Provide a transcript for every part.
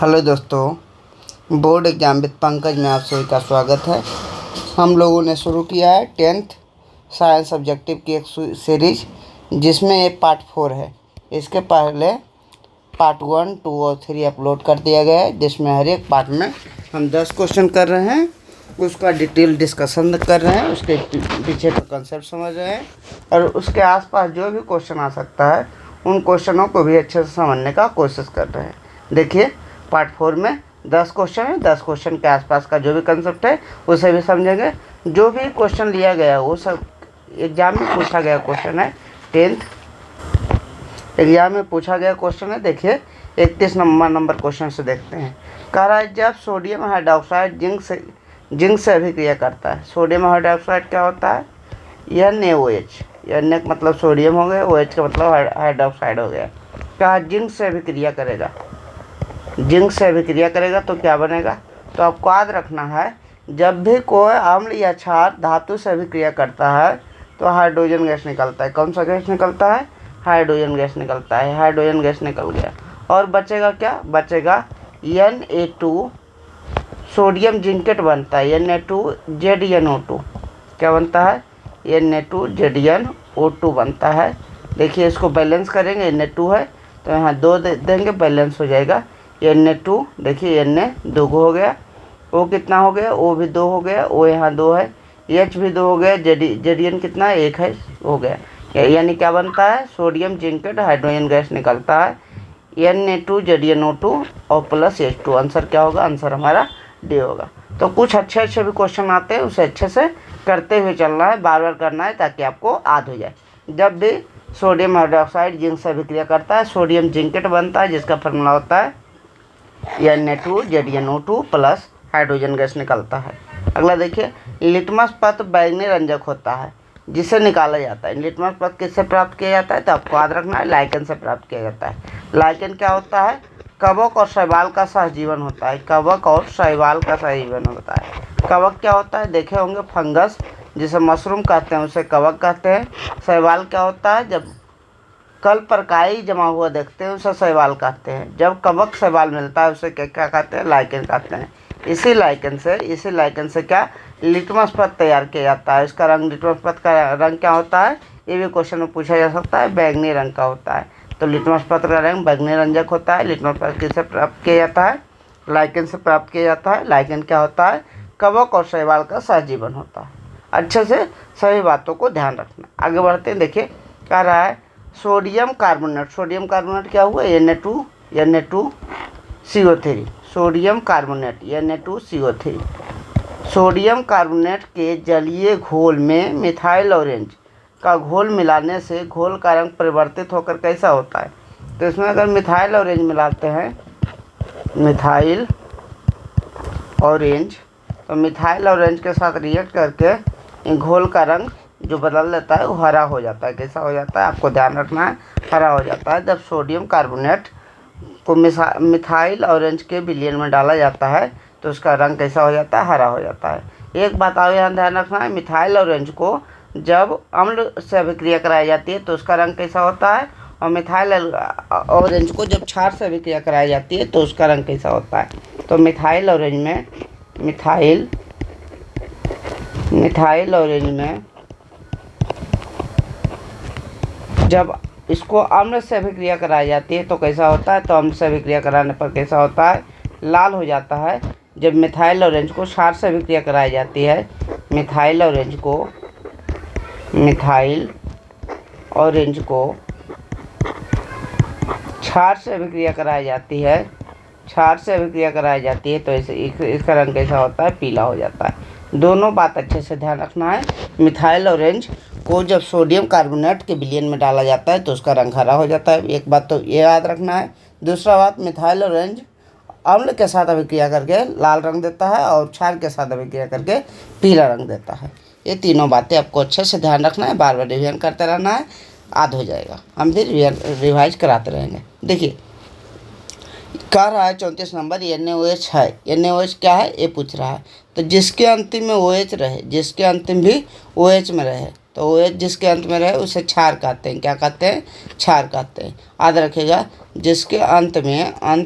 Hello दोस्तों, board exam with Pankaj में आप सभी का स्वागत है। हम लोगों ने शुरू किया है 10th साइंस ऑब्जेक्टिव की एक सीरीज, जिसमें ये पार्ट 4 है। इसके पहले पार्ट 1, 2 और 3 अपलोड कर दिया गया है, जिसमें हर एक पार्ट में हम 10 क्वेश्चन कर रहे हैं, उसका डिटेल डिस्कशन कर रहे हैं, उसके पीछे का कंसेप्ट समझ रहे हैं और उसके आसपास जो भी क्वेश्चन आ सकता है उन क्वेश्चनों को भी अच्छे से समझने का कोशिश कर रहे हैं। देखिए, पार्ट 4 में 10 क्वेश्चन है। 10 क्वेश्चन के आसपास का जो भी कंसेप्ट है उसे भी समझेंगे। जो भी क्वेश्चन लिया गया है वो सब एग्जाम में पूछा गया क्वेश्चन है। 10th एग्जाम में पूछा गया क्वेश्चन है। देखिए, 31 नंबर क्वेश्चन से देखते हैं। कह रहा है, जब सोडियम हाइड्रोक्साइड जिंक से अभिक्रिया करता है। सोडियम हाइड्रोक्साइड क्या होता है? NaOH। Na का मतलब सोडियम हो गया, OH का मतलब हाइड्रोक्साइड हो गया। कहा जिंक से अभिक्रिया करेगा। जिंक से अभिक्रिया करेगा तो क्या बनेगा? तो आपको याद रखना है, जब भी कोई अम्ल या क्षार धातु से अभिक्रिया करता है तो हाइड्रोजन गैस निकलता है। कौन सा गैस निकलता है? हाइड्रोजन गैस निकलता है। हाइड्रोजन गैस निकल गया और बचेगा क्या? बचेगा Na2। सोडियम जिंकेट बनता है, Na2ZnO2। क्या बनता है? Na2ZnO2 बनता है। देखिए, इसको बैलेंस करेंगे। Na2 है तो यहाँ 2 देंगे, बैलेंस हो जाएगा। Na2, देखिए Na 2 हो गया, O कितना हो गया? O भी 2 हो गया, O यहाँ 2 है, H भी 2 हो गया, Zn कितना? 1 है, हो गया। यानी क्या बनता है? सोडियम जिंकेट हाइड्रोजन गैस निकलता है, Na2ZnO2 और प्लस H2। आंसर क्या होगा? आंसर हमारा डी होगा। तो कुछ अच्छे भी क्वेश्चन आते हैं, उसे अच्छे से करते हुए चलना है, बार बार करना है, ताकि आपको याद हो जाए। जब भी सोडियम हाइड्रोक्साइड जिंक से अभिक्रिया करता है, सोडियम जिंकेट बनता है, जिसका फॉर्मूला होता है Na2ZnO2 प्लस हाइड्रोजन गैस निकलता है। अगला देखिए, लिटमस पत्र बैंगनी रंजक होता है, जिसे निकाला जाता है। लिटमस पत्र किससे प्राप्त किया जाता है? तो आपको याद रखना है, लाइकेन से प्राप्त किया जाता है। लाइकेन क्या होता है? कवक और शैवाल का सहजीवन होता है। कवक और शैवाल का सहजीवन होता है। कवक क्या होता है? देखे होंगे, फंगस जिसे मशरूम कहते हैं उसे कवक कहते हैं। शैवाल क्या होता है? जब कल पर काई जमा हुआ देखते हैं उसे शैवाल कहते हैं। जब कवक शैवाल मिलता है उसे क्या क्या कहते हैं? लाइकेन कहते हैं। इसी लाइकेन से क्या लिटमस पत्र तैयार किया जाता है। इसका रंग, लिटमस पत्र का रंग क्या होता है? ये भी क्वेश्चन में पूछा जा सकता है। बैंगनी रंग का होता है। तो लिटमस पत्र का रंग बैंगनी रंजक होता है। लिटमस पत्र किससे प्राप्त किया जाता है? लाइकेन से प्राप्त किया जाता है। लाइकेन क्या होता है? कवक और शैवाल का सहजीवन होता है। अच्छे से सभी बातों को ध्यान रखना। आगे बढ़ते हैं। देखिए, कह रहा है, सोडियम कार्बोनेट। सोडियम कार्बोनेट क्या हुआ? Na2CO3। Sodium carbonate Na2CO3। Sodium carbonate के जलीय घोल में मिथाइल ऑरेंज का घोल मिलाने से घोल का रंग परिवर्तित होकर कैसा होता है? तो इसमें अगर मिथाइल ऑरेंज मिलाते हैं, मिथाइल ऑरेंज, तो मिथाइल ऑरेंज के साथ रिएक्ट करके घोल का रंग जो बदल देता है वो हरा हो जाता है। कैसा हो जाता है? आपको ध्यान रखना है, हरा हो जाता है। जब सोडियम कार्बोनेट को मिथाइल ऑरेंज के विलयन में डाला जाता है तो उसका रंग कैसा हो जाता है? हरा हो जाता है। एक बात और यहाँ ध्यान रखना है, मिथाइल ऑरेंज को जब अम्ल से अभिक्रिया कराई जाती है तो उसका रंग कैसा होता है, और मिथाइल ऑरेंज को जब क्षार से अभिक्रिया कराई जाती है तो उसका रंग कैसा होता है? तो मिथाइल ऑरेंज में जब इसको अम्ल से अभिक्रिया कराई जाती है तो कैसा होता है? तो अम्ल से अभिक्रिया कराने पर कैसा होता है? लाल हो जाता है। जब मिथाइल ऑरेंज को क्षार से अभिक्रिया कराई जाती है, मिथाइल ऑरेंज को क्षार से अभिक्रिया कराई जाती है, तो इसका रंग कैसा होता है? पीला हो जाता है। दोनों बात अच्छे से ध्यान रखना है। मिथाइल ऑरेंज को जब सोडियम कार्बोनेट के विलयन में डाला जाता है तो उसका रंग हरा हो जाता है। एक बात तो ये याद रखना है। दूसरा बात, मिथाइल ऑरेंज अम्ल के साथ अभिक्रिया करके लाल रंग देता है और क्षार के साथ अभिक्रिया करके पीला रंग देता है। ये तीनों बातें आपको अच्छे से ध्यान रखना है, बार बार रिवीजन करते रहना है, याद हो जाएगा। हम फिर रिवाइज कराते रहेंगे। देखिए, कह रहा है 34 नंबर, NaOH है। NaOH क्या है ये पूछ रहा है। तो जिसके अंतिम में OH रहे, जिसके अंतिम भी OH में रहे, तो ओ एच जिसके अंत में रहे उसे क्षार कहते हैं। क्या कहते हैं? क्षार कहते हैं। याद रखिएगा, जिसके अंत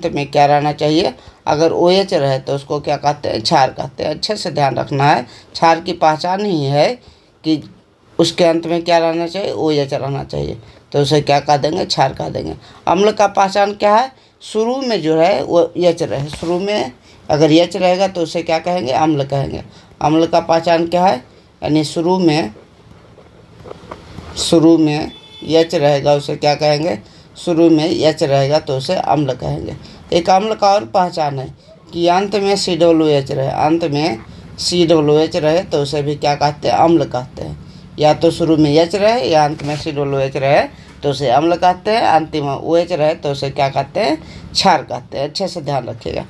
में क्या रहना चाहिए? अगर ओ एच रहे तो उसको क्या कहते हैं? क्षार कहते हैं। अच्छे से ध्यान रखना है, क्षार की पहचान ही है कि उसके अंत में क्या रहना चाहिए? ओ एच रहना चाहिए, तो उसे क्या कह देंगे? क्षार कह देंगे। अम्ल का पहचान क्या है? शुरू में जो है वो एच रहे, शुरू में अगर एच रहेगा तो उसे क्या कहेंगे? अम्ल कहेंगे। अम्ल का पहचान क्या है? यानी शुरू में एच रहेगा उसे क्या कहेंगे? शुरू में एच रहेगा तो उसे अम्ल कहेंगे। एक अम्ल का और पहचान है कि अंत में COOH रहे, अंत में COOH रहे तो उसे भी क्या कहते हैं? अम्ल कहते हैं। या तो शुरू में एच रहे या अंत में COOH रहे तो उसे अम्ल कहते हैं, अंतिम में OH रहे तो उसे क्या कहते हैं? क्षार कहते हैं। अच्छे से ध्यान रखिएगा।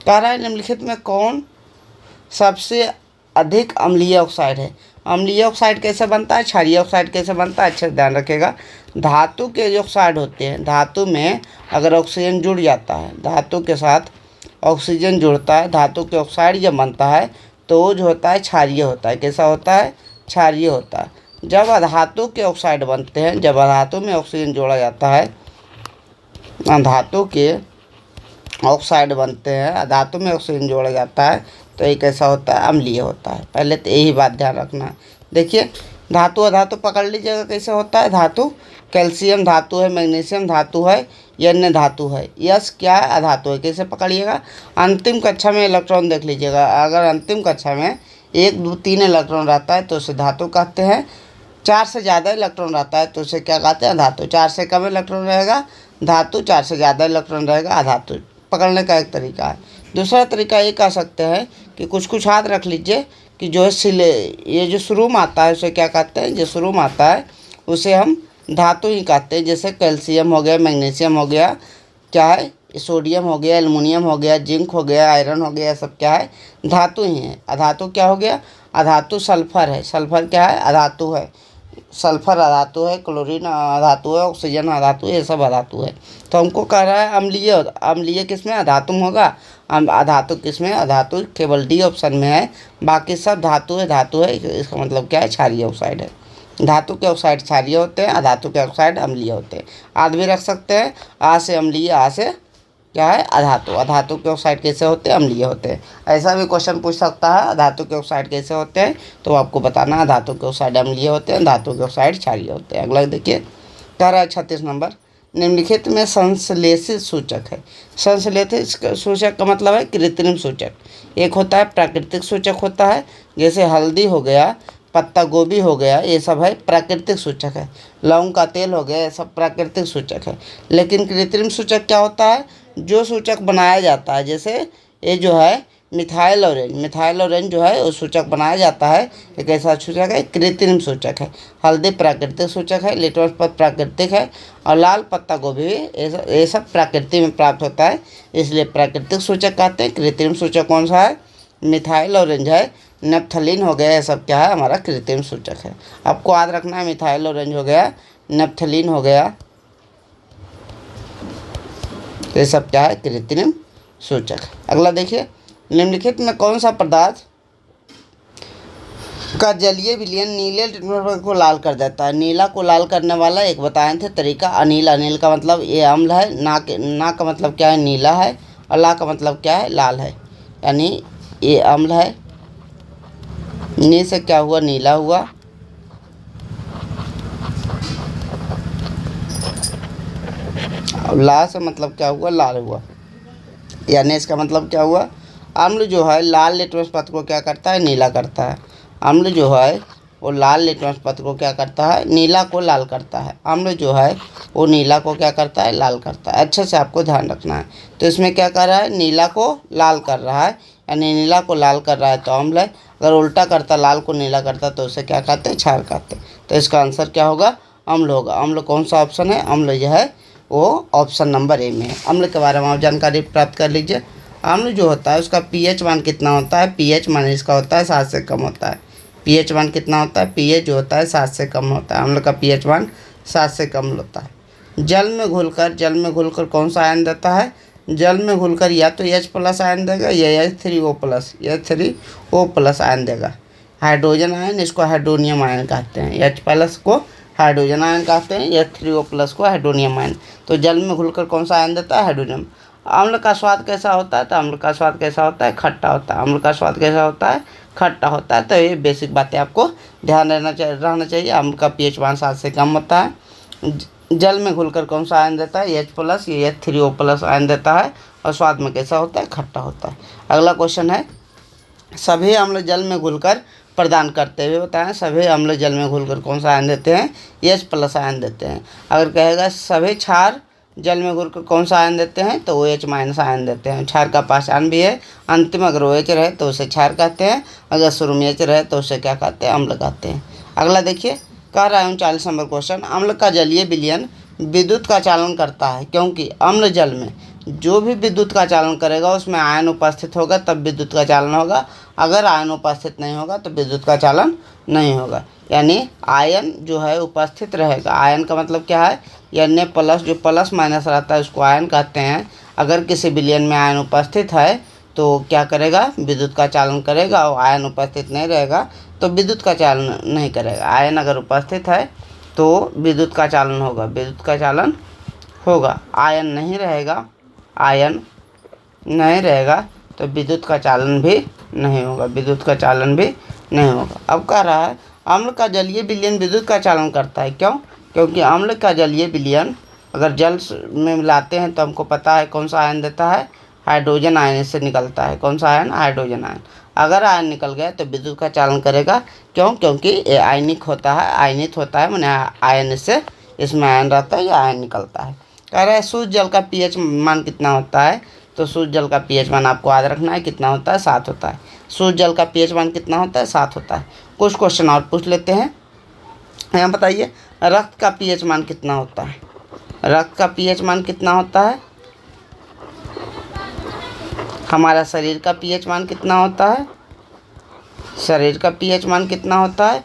कह रहा है निम्नलिखित में कौन सबसे अधिक अम्लीय ऑक्साइड है? अम्लीय ऑक्साइड कैसे बनता है? क्षारीय ऑक्साइड कैसे बनता है? अच्छे से ध्यान रखिएगा। धातु के जो ऑक्साइड होते हैं, धातु में अगर ऑक्सीजन जुड़ जाता है, धातु के साथ ऑक्सीजन जुड़ता है, धातु के ऑक्साइड जब बनता है तो वो जो होता है क्षारीय होता है। कैसा होता है? क्षारीय होता है। जब अधातु के ऑक्साइड बनते हैं, जब अधातु में ऑक्सीजन जोड़ा जाता है, धातु के ऑक्साइड बनते हैं, धातु में ऑक्सीजन जोड़ा जाता है तो ये कैसा होता है? अम्लीय होता है। पहले तो यही बात ध्यान रखना है। देखिए, धातु अधातु पकड़ लीजिएगा कैसे होता है। धातु, कैल्शियम धातु है, मैग्नीशियम धातु है, अन्य धातु है। यस क्या है? अधातु है। कैसे पकड़िएगा? अंतिम कक्षा में इलेक्ट्रॉन देख लीजिएगा। अगर अंतिम कक्षा में 1 2 3 इलेक्ट्रॉन रहता है तो उसे धातु कहते हैं। 4 से ज़्यादा इलेक्ट्रॉन रहता है तो उसे क्या कहते हैं? धातु। 4 से कम इलेक्ट्रॉन रहेगा धातु, 4 से ज़्यादा इलेक्ट्रॉन रहेगा अधातु। पकड़ने का एक तरीका है। दूसरा तरीका ये कह सकते हैं कि कुछ याद रख लीजिए कि जो है ये जो शुरू में आता है उसे क्या कहते हैं? जो शुरू में आता है उसे हम धातु ही कहते हैं। जैसे कैल्शियम हो गया, मैग्नीशियम हो गया, क्या है? सोडियम हो गया, एल्युमिनियम हो गया, जिंक हो गया, आयरन हो गया, सब क्या है? धातु ही है। अधातु क्या हो गया? अधातु सल्फर है। सल्फर क्या है? अधातु है। सल्फर अधातु है, क्लोरीन अधातु है, ऑक्सीजन अधातु है, ये सब अधातु है। तो हमको कह रहा है अम्लीय। अम्लीय किसमें? अधातु में होगा। अधातु किसमें? अधातु केवल डी ऑप्शन में है, बाकी सब धातु है। धातु है, इसका मतलब क्या है? क्षारीय ऑक्साइड है। धातु के ऑक्साइड क्षारीय होते हैं, अधातु के ऑक्साइड अम्लीय होते हैं। आद भी रख सकते हैं, आ से अम्लीय, आ से क्या है? अधातु। अधातु के ऑक्साइड कैसे होते हैं? अम्लीय होते हैं। ऐसा भी क्वेश्चन पूछ सकता है, धातु के ऑक्साइड कैसे होते हैं, तो आपको बताना है धातु के ऑक्साइड अम्लीय होते हैं, धातु के ऑक्साइड क्षारीय होते हैं। अगला देखिए, कह रहा है 36 नंबर, निम्नलिखित में संश्लेषित सूचक है। संश्लेषित सूचक का मतलब है कृत्रिम सूचक। एक होता है प्राकृतिक सूचक होता है, जैसे हल्दी हो गया, पत्ता गोभी हो गया, ये सब है प्राकृतिक सूचक है। लौंग का तेल हो गया, ये सब प्राकृतिक सूचक है। लेकिन कृत्रिम सूचक क्या होता है? जो सूचक बनाया जाता है, जैसे ये जो है मिथाइल ऑरेंज जो है वो सूचक बनाया जाता है। एक ऐसा सूचक है, कृत्रिम सूचक है। हल्दी प्राकृतिक सूचक है, लिटमस पत्र प्राकृतिक है, और लाल पत्ता गोभी ये सब प्रकृति में प्राप्त होता है, इसलिए प्राकृतिक सूचक कहते हैं। कृत्रिम सूचक कौन सा है? मिथाइल ऑरेंज है, नेप्थलीन हो गया, ये सब क्या है? हमारा कृत्रिम सूचक है। आपको याद रखना है, मिथाइल ऑरेंज हो गया, नेप्थलीन हो गया, ये सब क्या है? कृत्रिम सूचक। अगला देखिए, निम्नलिखित में कौन सा पदार्थ का जलीय विलयन नीले लिटमस को लाल कर देता है? नीला को लाल करने वाला एक बताए थे तरीका, अनिल। अनिल का मतलब ये अम्ल है, ना का मतलब क्या है? नीला है, और ला का मतलब क्या है? लाल है। यानी ये अम्ल है, नी से क्या हुआ? नीला हुआ, ला से मतलब क्या हुआ? लाल हुआ। यानी इसका मतलब क्या हुआ? अम्ल जो है लाल लिटमस पत्र को क्या करता है? नीला करता है। अम्ल जो है वो लाल लिटमस पत्र को क्या करता है? नीला को लाल करता है। अम्ल जो है वो नीला को क्या करता है? लाल करता है। अच्छे से आपको ध्यान रखना है। तो इसमें क्या कर रहा है? नीला को लाल कर रहा है, यानी नीला को लाल कर रहा है तो अम्ल है। अगर उल्टा करता, लाल को नीला करता, तो उसे क्या कहते हैं? क्षार कहते हैं। तो इसका आंसर क्या होगा? अम्ल होगा। अम्ल कौन सा ऑप्शन है? अम्ल यह है वो ऑप्शन नंबर ए में है। अम्ल के बारे में आप जानकारी प्राप्त कर लीजिए। अम्ल जो होता है उसका पीएच मान कितना होता है? पीएच मान इसका होता है 7 से कम होता है। पीएच मान कितना होता है? पीएच जो होता है 7 से कम होता है। अम्ल का पीएच मान 7 से कम होता है। जल में घुलकर कौन सा आयन देता है? जल में घुलकर या तो H+ आयन देगा या H3O+ आयन देगा। हाइड्रोजन आयन, इसको हाइड्रोनियम आयन कहते हैं। H+ को हाइड्रोजन आयन कहते हैं, H3O+ को हाइड्रोनियम आयन। तो जल में घुलकर कौन सा आयन देता है? हाइड्रोजन। अम्ल का स्वाद कैसा होता है? तो अम्ल का स्वाद कैसा होता है? खट्टा होता है। अम्ल का स्वाद कैसा होता है? खट्टा होता है। तो ये बेसिक बातें आपको ध्यान रहना चाहिए। अम्ल का pH मान 7 से कम होता है। जल में घुलकर कौन सा आयन देता है? H+, ये H3O+ आयन देता है। और स्वाद में कैसा होता है? खट्टा होता है। अगला क्वेश्चन है, सभी अम्ल जल में घुलकर प्रदान करते हुए बताएं। सभी अम्ल जल में घुलकर कौन सा आयन देते हैं? H+ आयन देते हैं। अगर कहेगा सभी क्षार जल में घुलकर कौन सा आयन देते हैं? तो OH- आयन देते हैं। क्षार का पहचान भी है, अंतिम अगर OH रहे तो उसे क्षार कहते हैं, अगर शुरू में H रहे तो उसे क्या कहते हैं? अम्ल कहते हैं। अगला देखिए, कह रहा हूँ 40 नंबर क्वेश्चन, अम्ल का जलीय विलयन विद्युत का चालन करता है, क्योंकि अम्ल जल में जो भी विद्युत का चालन करेगा उसमें आयन उपस्थित होगा तब विद्युत का चालन होगा। अगर आयन उपस्थित नहीं होगा तो विद्युत का चालन नहीं होगा। यानी आयन जो है उपस्थित रहेगा। आयन का मतलब क्या है? Na+, जो प्लस माइनस रहता है उसको आयन कहते हैं। अगर किसी विलयन में आयन उपस्थित है तो क्या करेगा? विद्युत का चालन करेगा। और आयन उपस्थित नहीं रहेगा तो विद्युत का चालन नहीं करेगा। आयन अगर उपस्थित है तो विद्युत का चालन होगा, विद्युत का चालन होगा। आयन नहीं रहेगा, आयन नहीं रहेगा तो विद्युत का चालन भी नहीं होगा, विद्युत का चालन भी नहीं होगा। अब कह रहा है अम्ल का जलीय विलयन विद्युत का चालन करता है, क्यों? क्योंकि अम्ल का जलीय विलयन अगर जल में मिलाते हैं तो हमको पता है कौन सा आयन देता है? हाइड्रोजन आयन इससे निकलता है। कौन सा आयन? Hydrogen ion. अगर आयन निकल गया तो विद्युत का चालन करेगा। क्यों? क्योंकि ये आयनिक होता है, आयनित होता है, मैंने आयन से इसमें आयन रहता है या आयन निकलता है। कह रहा है शुद्ध जल का pH मान कितना होता है? तो शुद्ध जल का pH मान आपको याद रखना है, कितना होता है? 7 होता है। शुद्ध जल का pH मान कितना होता है? 7 होता है। कुछ क्वेश्चन और पूछ लेते हैं। यहाँ बताइए, रक्त का pH मान कितना होता है? रक्त का pH मान कितना होता है? हमारा शरीर का pH मान कितना होता है? शरीर का pH मान कितना होता है?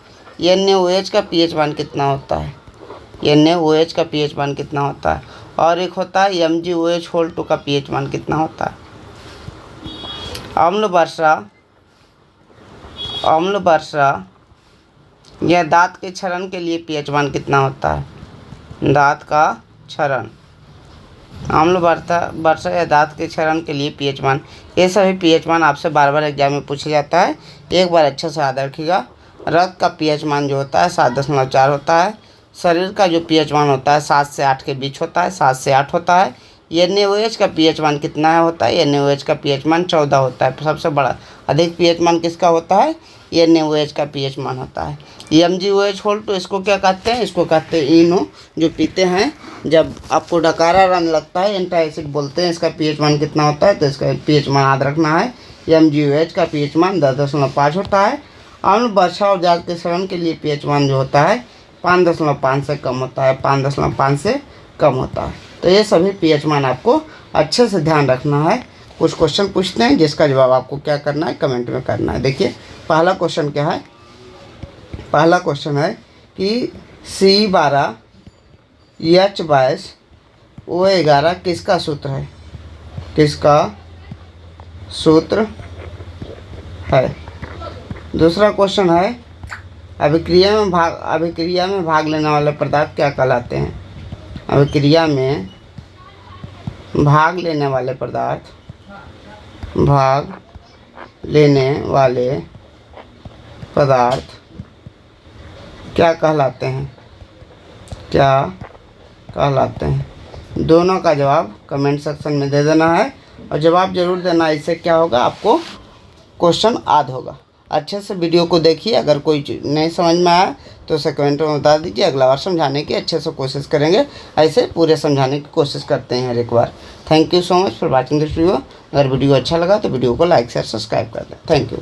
NaOH का pH मान कितना होता है? NaOH का pH मान कितना होता है? और एक होता है MgOH2 का pH मान कितना होता है? अम्ल वर्षा या दांत के क्षरण के लिए pH मान कितना होता है? दांत का क्षरण, अम्ल वर्षा या दांत के क्षरण के लिए pH मान, ये सभी pH मान आपसे बार बार एग्जाम में पूछा जाता है। एक बार अच्छे से याद रखिएगा। रक्त का pH मान जो होता है 7.4 होता है। शरीर का जो pH मान होता है 7 से 8 के बीच होता है, 7 से 8 होता है। NaOH का pH मान कितना है होता है? NaOH का pH मान 14 होता है। सबसे बड़ा अधिक pH मान किसका होता है? NaOH का pH मान होता है। MgOH2 इसको क्या कहते हैं? इसको कहते हैं इनो, जो पीते हैं जब आपको डकारा आने लगता है, एंटासिड बोलते हैं। इसका pH मान कितना होता है? तो इसका pH मान याद रखना है। MgOH का pH मान 10.5 होता है। अम्ल वर्षा और दांत के क्षरण के लिए pH मान जो होता है 5.5 से कम होता है, 5.5 से कम होता है। तो ये सभी pH मान आपको अच्छे से ध्यान रखना है। कुछ क्वेश्चन पूछते हैं जिसका जवाब आपको क्या करना है? कमेंट में करना है। देखिए पहला क्वेश्चन क्या है? पहला क्वेश्चन है कि C12 H22 O11 किसका सूत्र है? किसका सूत्र है? दूसरा क्वेश्चन है, अभिक्रिया में भाग लेने वाले पदार्थ क्या कहलाते हैं? अभिक्रिया में भाग लेने वाले पदार्थ क्या कहलाते हैं? क्या कहलाते हैं? दोनों का जवाब कमेंट सेक्शन में दे देना है और जवाब जरूर देना। इससे क्या होगा? आपको क्वेश्चन याद होगा। अच्छे से वीडियो को देखिए। अगर कोई नहीं समझ में आया तो उसे कमेंट में बता दीजिए। अगला बार समझाने की अच्छे से कोशिश करेंगे। ऐसे पूरे समझाने की कोशिश करते हैं हर एक बार। Thank you so much for watching this video. अगर वीडियो अच्छा लगा तो वीडियो को लाइक शेयर सब्सक्राइब कर दें। Thank you.